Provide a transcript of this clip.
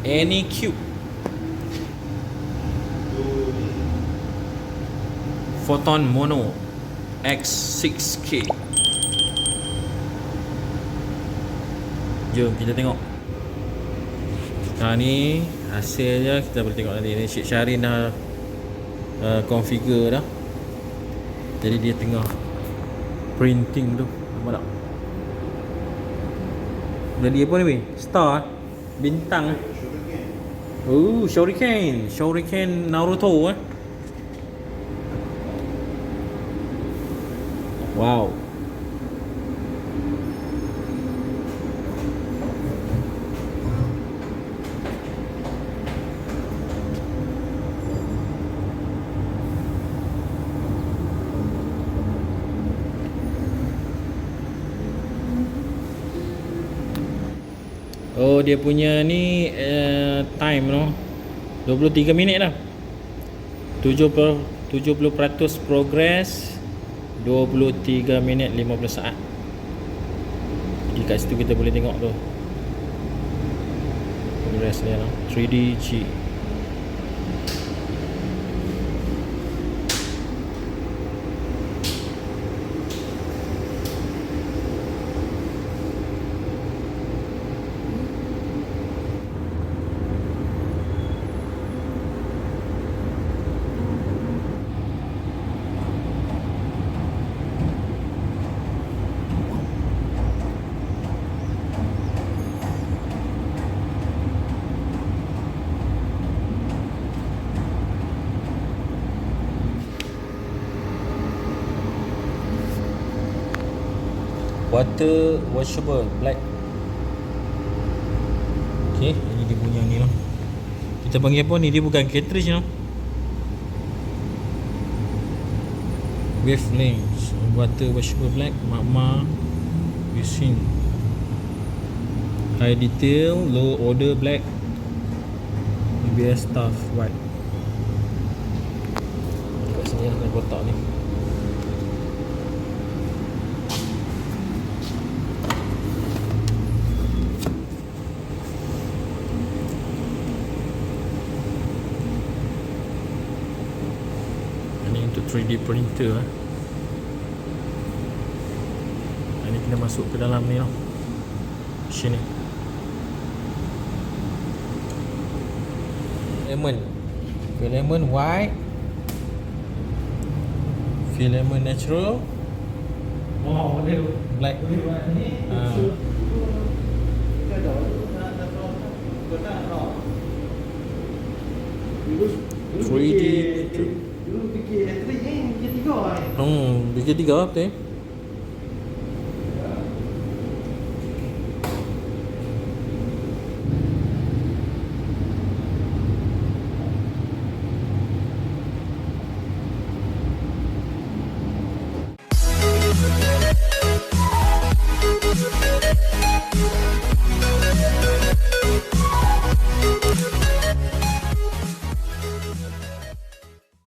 Any cube. Photon mono X6K. Jom kita tengok. Ni hasilnya kita boleh tengok nanti. Ni Syed Syahrin dah configure dah. Jadi dia tengah printing tu. Nampak tak? Jadi apa ni weh? Star, bintang. Oh, Shuriken Naruto Wow. Oh, dia punya ni time no 23 minit dah. 70% progress, 23 minit 50 saat. Jadi kat situ kita boleh tengok tu progress dia no. 3DG. Water washable black. Okay, ini dia punya ni lah. Kita panggil apa ni? Dia bukan cartridge no. Wavelengths. Water washable black. Mama Mesin. High detail, low order black. BS stuff white. Kat sini ada kotak ni. Untuk 3D printer Ini kita masuk ke dalam ni lah, mesin ni. Filament white, filament natural, black. 3D. BK3 apa tu?